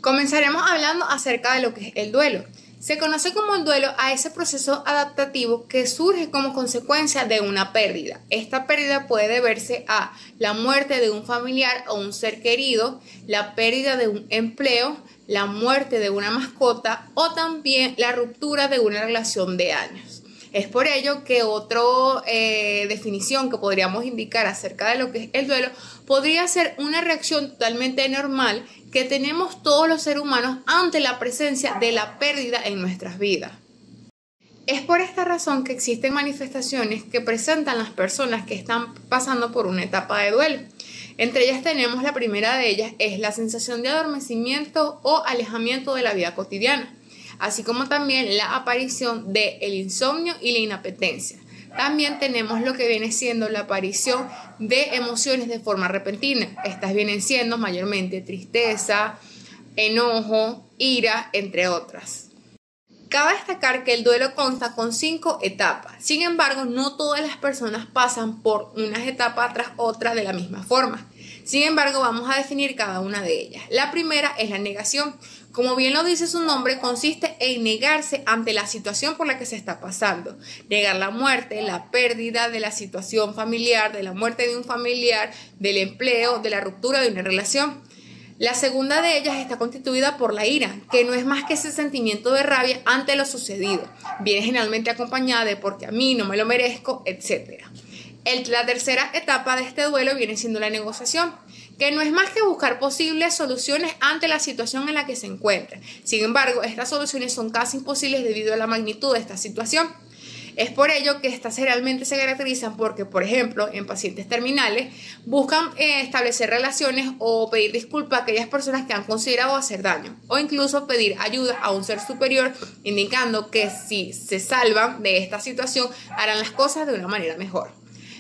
Comenzaremos hablando acerca de lo que es el duelo. Se conoce como el duelo a ese proceso adaptativo que surge como consecuencia de una pérdida. Esta pérdida puede deberse a la muerte de un familiar o un ser querido, la pérdida de un empleo, la muerte de una mascota o también la ruptura de una relación de años. Es por ello que otra definición que podríamos indicar acerca de lo que es el duelo podría ser una reacción totalmente normal que tenemos todos los seres humanos ante la presencia de la pérdida en nuestras vidas. Es por esta razón que existen manifestaciones que presentan las personas que están pasando por una etapa de duelo. Entre ellas tenemos la primera de ellas, es la sensación de adormecimiento o alejamiento de la vida cotidiana, así como también la aparición del insomnio y la inapetencia. También tenemos lo que viene siendo la aparición de emociones de forma repentina. Estas vienen siendo mayormente tristeza, enojo, ira, entre otras. Cabe destacar que el duelo consta con 5 etapas. Sin embargo, no todas las personas pasan por unas etapas tras otras de la misma forma. Sin embargo, vamos a definir cada una de ellas. La primera es la negación. Como bien lo dice su nombre, consiste en negarse ante la situación por la que se está pasando. Negar la muerte, la pérdida de la situación familiar, de la muerte de un familiar, del empleo, de la ruptura de una relación. La segunda de ellas está constituida por la ira, que no es más que ese sentimiento de rabia ante lo sucedido. Viene generalmente acompañada de porque a mí no me lo merezco, etc. La tercera etapa de este duelo viene siendo la negociación, que no es más que buscar posibles soluciones ante la situación en la que se encuentra. Sin embargo, estas soluciones son casi imposibles debido a la magnitud de esta situación. Es por ello que estas generalmente se caracterizan porque, por ejemplo, en pacientes terminales, buscan establecer relaciones o pedir disculpas a aquellas personas que han considerado hacer daño, o incluso pedir ayuda a un ser superior, indicando que si se salvan de esta situación, harán las cosas de una manera mejor.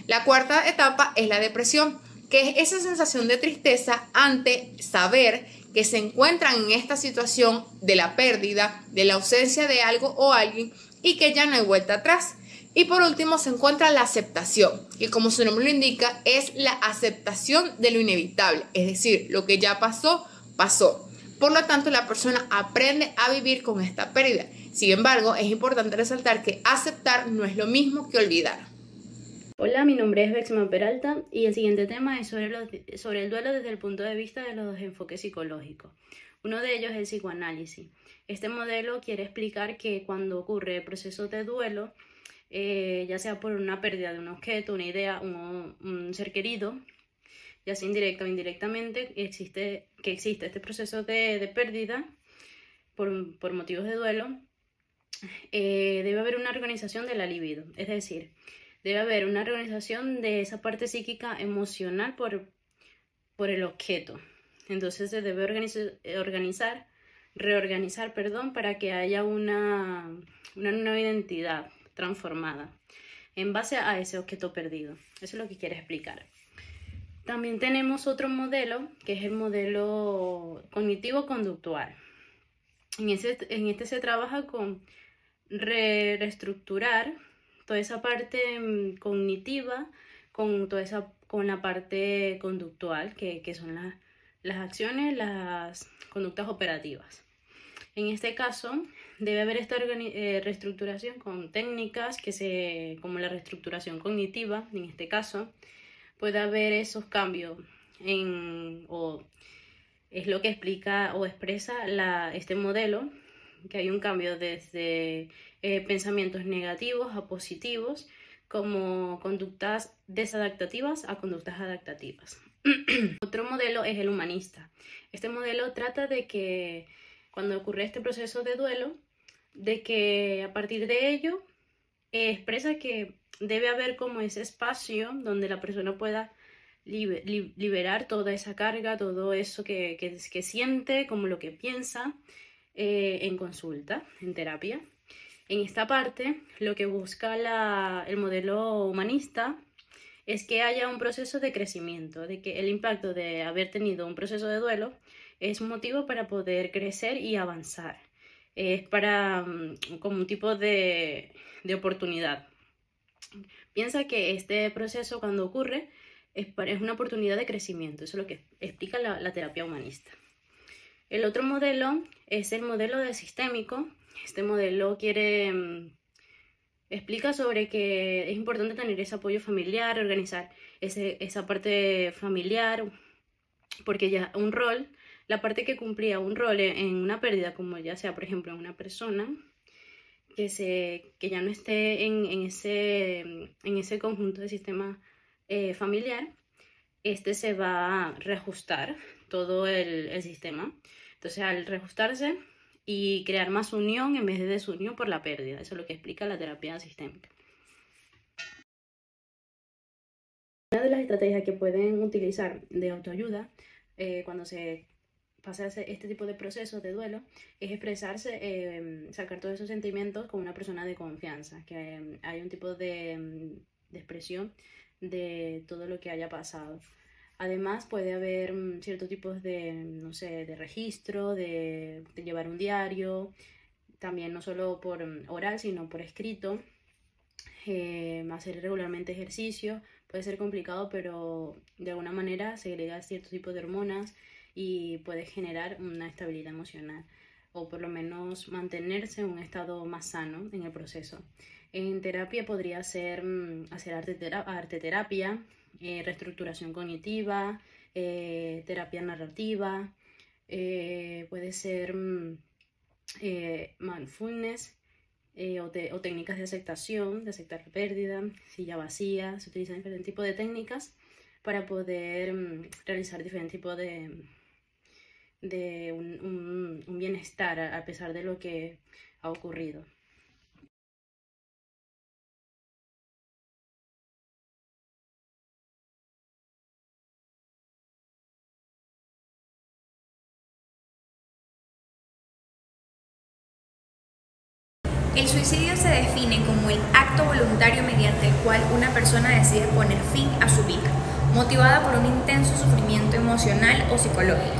La cuarta etapa es la depresión, que es esa sensación de tristeza ante saber que se encuentran en esta situación de la pérdida, de la ausencia de algo o alguien y que ya no hay vuelta atrás. Y por último se encuentra la aceptación, que como su nombre lo indica, es la aceptación de lo inevitable, es decir, lo que ya pasó, pasó. Por lo tanto, la persona aprende a vivir con esta pérdida. Sin embargo, es importante resaltar que aceptar no es lo mismo que olvidar. Hola, mi nombre es Bexma Peralta y el siguiente tema es sobre el duelo desde el punto de vista de los enfoques psicológicos. Uno de ellos es el psicoanálisis. Este modelo quiere explicar que cuando ocurre procesos de duelo, ya sea por una pérdida de un objeto, una idea, un ser querido, ya sea indirecta o indirectamente, existe este proceso de pérdida por motivos de duelo, debe haber una organización de la libido, es decir, debe haber una reorganización de esa parte psíquica emocional por el objeto. Entonces se debe reorganizar, para que haya una nueva identidad transformada en base a ese objeto perdido. Eso es lo que quiere explicar. También tenemos otro modelo, que es el modelo cognitivo-conductual. En este se trabaja con reestructurar toda esa parte cognitiva con la parte conductual, que son las acciones, las conductas operativas. En este caso, debe haber esta reestructuración con técnicas como la reestructuración cognitiva. En este caso, puede haber esos cambios es lo que explica o expresa este modelo, que hay un cambio desde pensamientos negativos a positivos, como conductas desadaptativas a conductas adaptativas. Otro modelo es el humanista. Este modelo trata de que cuando ocurre este proceso de duelo, de que a partir de ello expresa que debe haber como ese espacio donde la persona pueda liberar toda esa carga, todo eso que siente, como lo que piensa, en consulta, en terapia. En esta parte, lo que busca el modelo humanista es que haya un proceso de crecimiento, de que el impacto de haber tenido un proceso de duelo es un motivo para poder crecer y avanzar. Es como un tipo de oportunidad. Piensa que este proceso, cuando ocurre, es una oportunidad de crecimiento. Eso es lo que explica la terapia humanista. El otro modelo es el modelo de sistémico. Este modelo explica sobre que es importante tener ese apoyo familiar, organizar esa parte familiar, porque ya la parte que cumplía un rol en una pérdida, como ya sea, por ejemplo, en una persona que ya no esté en ese conjunto de sistema familiar, se va a reajustar todo el sistema. Entonces, al reajustarse y crear más unión en vez de desunión por la pérdida. Eso es lo que explica la terapia sistémica. Una de las estrategias que pueden utilizar de autoayuda cuando se pasa este tipo de procesos de duelo es expresarse, sacar todos esos sentimientos con una persona de confianza, que hay un tipo de expresión de todo lo que haya pasado. Además, puede haber ciertos tipos de registro, de llevar un diario, también no solo por oral, sino por escrito. Hacer regularmente ejercicio puede ser complicado, pero de alguna manera segrega ciertos tipos de hormonas y puede generar una estabilidad emocional, o por lo menos mantenerse en un estado más sano en el proceso. En terapia podría ser hacer arteterapia, reestructuración cognitiva, terapia narrativa, puede ser mindfulness o técnicas de aceptación, de aceptar la pérdida, silla vacía. Se utilizan diferentes tipos de técnicas para poder realizar diferentes tipos de un bienestar a pesar de lo que ha ocurrido. El suicidio se define como el acto voluntario mediante el cual una persona decide poner fin a su vida, motivada por un intenso sufrimiento emocional o psicológico.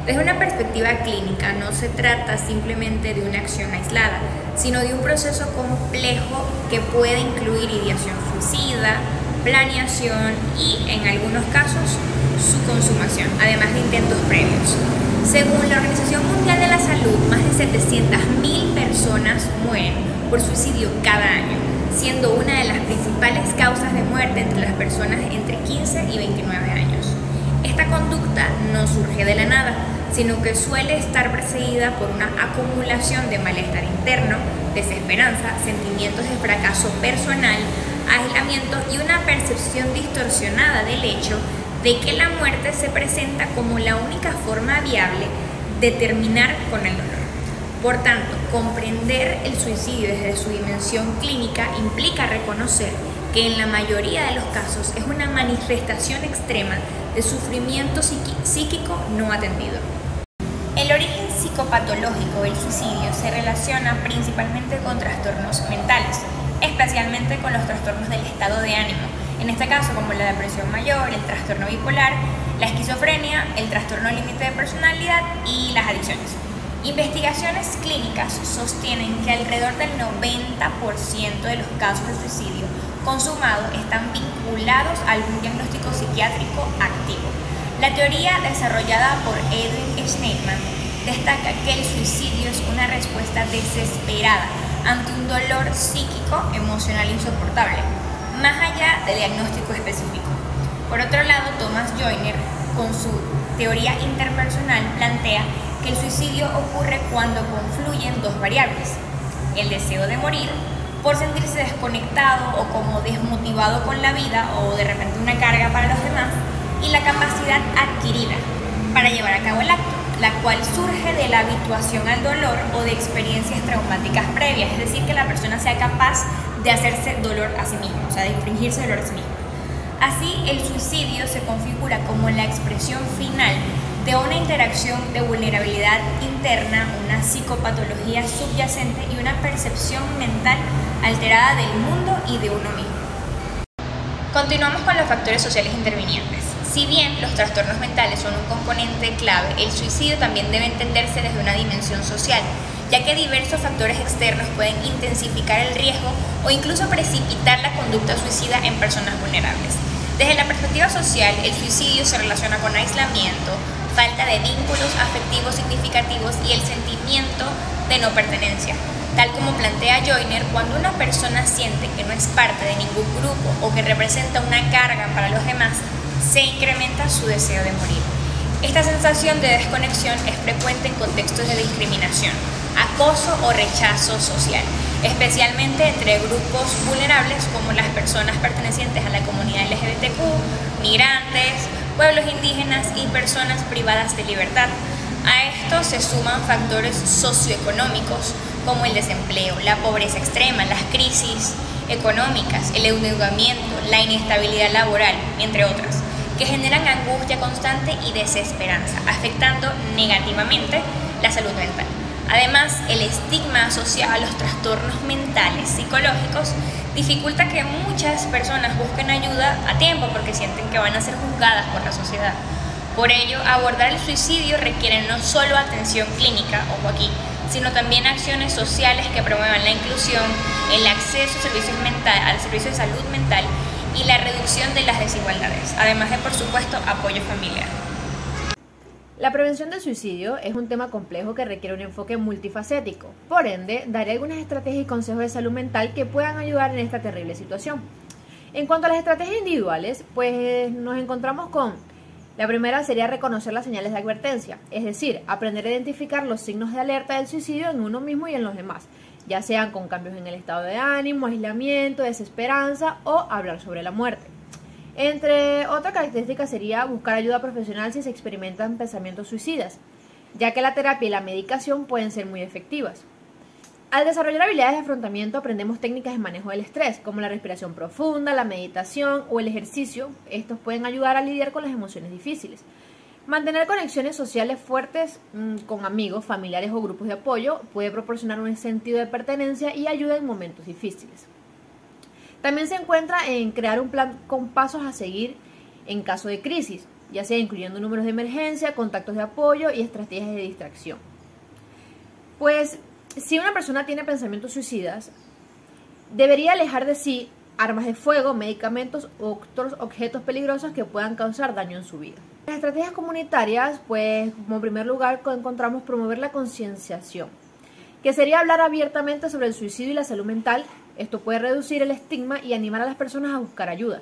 Desde una perspectiva clínica, no se trata simplemente de una acción aislada, sino de un proceso complejo que puede incluir ideación suicida, planeación y, en algunos casos, su consumación, además de intentos previos. Según la Organización Mundial de la Salud, más de 700.000 personas mueren por suicidio cada año, siendo una de las principales causas de muerte entre las personas entre 15 y 29 años. Esta conducta no surge de la nada, sino que suele estar precedida por una acumulación de malestar interno, desesperanza, sentimientos de fracaso personal, aislamiento y una percepción distorsionada del hecho de que la muerte se presenta como la única forma viable de terminar con el dolor. Por tanto, comprender el suicidio desde su dimensión clínica implica reconocer que en la mayoría de los casos es una manifestación extrema de sufrimiento psíquico no atendido. El origen psicopatológico del suicidio se relaciona principalmente con trastornos mentales, especialmente con los trastornos del estado de ánimo, en este caso como la depresión mayor, el trastorno bipolar, la esquizofrenia, el trastorno límite de personalidad y las adicciones. Investigaciones clínicas sostienen que alrededor del 90% de los casos de suicidio consumado están vinculados a algún diagnóstico psiquiátrico activo. La teoría desarrollada por Edwin Schneidman destaca que el suicidio es una respuesta desesperada ante un dolor psíquico emocional insoportable, más allá del diagnóstico específico. Por otro lado, Thomas Joyner, con su teoría interpersonal, plantea que el suicidio ocurre cuando confluyen dos variables: el deseo de morir, por sentirse desconectado o como desmotivado con la vida o de repente una carga para los demás, y la capacidad adquirida para llevar a cabo el acto, la cual surge de la habituación al dolor o de experiencias traumáticas previas, es decir, que la persona sea capaz de hacerse dolor a sí misma, o sea, de infligirse dolor a sí misma. Así, el suicidio se configura como la expresión final de una interacción de vulnerabilidad interna, una psicopatología subyacente y una percepción mental alterada del mundo y de uno mismo. Continuamos con los factores sociales intervinientes. Si bien los trastornos mentales son un componente clave, el suicidio también debe entenderse desde una dimensión social, ya que diversos factores externos pueden intensificar el riesgo o incluso precipitar la conducta suicida en personas vulnerables. Desde la perspectiva social, el suicidio se relaciona con aislamiento, falta de vínculos afectivos significativos y el sentimiento de no pertenencia. Tal como plantea Joyner, cuando una persona siente que no es parte de ningún grupo o que representa una carga para los demás, se incrementa su deseo de morir. Esta sensación de desconexión es frecuente en contextos de discriminación, acoso o rechazo social, especialmente entre grupos vulnerables como las personas pertenecientes a la comunidad LGBTQ, migrantes, pueblos indígenas y personas privadas de libertad. A esto se suman factores socioeconómicos como el desempleo, la pobreza extrema, las crisis económicas, el endeudamiento, la inestabilidad laboral, entre otras, que generan angustia constante y desesperanza, afectando negativamente la salud mental. Además, el estigma asociado a los trastornos mentales psicológicos dificulta que muchas personas busquen ayuda a tiempo porque sienten que van a ser juzgadas por la sociedad. Por ello, abordar el suicidio requiere no solo atención clínica, ojo aquí, sino también acciones sociales que promuevan la inclusión, el acceso al servicio de salud mental y la reducción de las desigualdades, además de, por supuesto, apoyo familiar. La prevención del suicidio es un tema complejo que requiere un enfoque multifacético. Por ende, daré algunas estrategias y consejos de salud mental que puedan ayudar en esta terrible situación. En cuanto a las estrategias individuales, pues nos encontramos con: la primera sería reconocer las señales de advertencia, es decir, aprender a identificar los signos de alerta del suicidio en uno mismo y en los demás, ya sean con cambios en el estado de ánimo, aislamiento, desesperanza o hablar sobre la muerte. Entre otras características sería buscar ayuda profesional si se experimentan pensamientos suicidas, ya que la terapia y la medicación pueden ser muy efectivas. Al desarrollar habilidades de afrontamiento aprendemos técnicas de manejo del estrés, como la respiración profunda, la meditación o el ejercicio. Estos pueden ayudar a lidiar con las emociones difíciles. Mantener conexiones sociales fuertes con amigos, familiares o grupos de apoyo puede proporcionar un sentido de pertenencia y ayuda en momentos difíciles. También se encuentra en crear un plan con pasos a seguir en caso de crisis, ya sea incluyendo números de emergencia, contactos de apoyo y estrategias de distracción. Pues, si una persona tiene pensamientos suicidas, debería alejar de sí armas de fuego, medicamentos u otros objetos peligrosos que puedan causar daño en su vida. En las estrategias comunitarias, pues, como primer lugar encontramos promover la concienciación, que sería hablar abiertamente sobre el suicidio y la salud mental. Esto puede reducir el estigma y animar a las personas a buscar ayuda.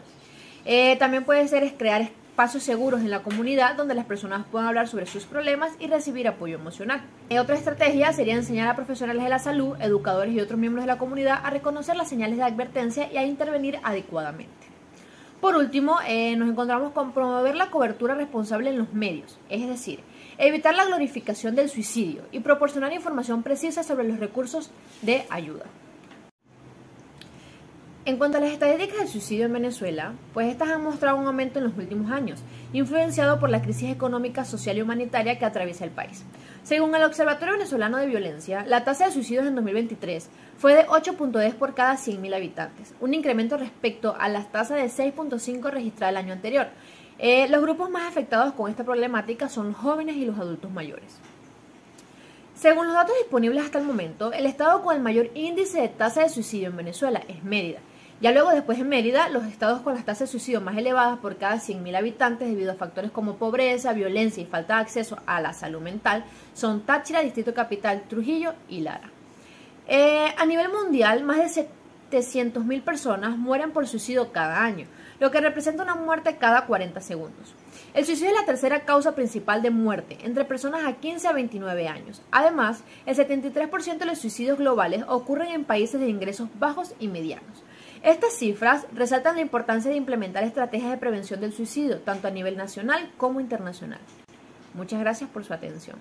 También puede ser crear espacios seguros en la comunidad donde las personas puedan hablar sobre sus problemas y recibir apoyo emocional. Otra estrategia sería enseñar a profesionales de la salud, educadores y otros miembros de la comunidad a reconocer las señales de advertencia y a intervenir adecuadamente. Por último, nos encontramos con promover la cobertura responsable en los medios, es decir, evitar la glorificación del suicidio y proporcionar información precisa sobre los recursos de ayuda. En cuanto a las estadísticas del suicidio en Venezuela, pues estas han mostrado un aumento en los últimos años, influenciado por la crisis económica, social y humanitaria que atraviesa el país. Según el Observatorio Venezolano de Violencia, la tasa de suicidios en 2023 fue de 8.10 por cada 100.000 habitantes, un incremento respecto a las tasas de 6.5 registradas el año anterior. Los grupos más afectados con esta problemática son los jóvenes y los adultos mayores. Según los datos disponibles hasta el momento, el estado con el mayor índice de tasa de suicidio en Venezuela es Mérida. Ya luego, después de Mérida, los estados con las tasas de suicidio más elevadas por cada 100.000 habitantes debido a factores como pobreza, violencia y falta de acceso a la salud mental son Táchira, Distrito Capital, Trujillo y Lara. A nivel mundial, más de 700.000 personas mueren por suicidio cada año, lo que representa una muerte cada 40 segundos. El suicidio es la tercera causa principal de muerte entre personas a 15 a 29 años. Además, el 73% de los suicidios globales ocurren en países de ingresos bajos y medianos. Estas cifras resaltan la importancia de implementar estrategias de prevención del suicidio, tanto a nivel nacional como internacional. Muchas gracias por su atención.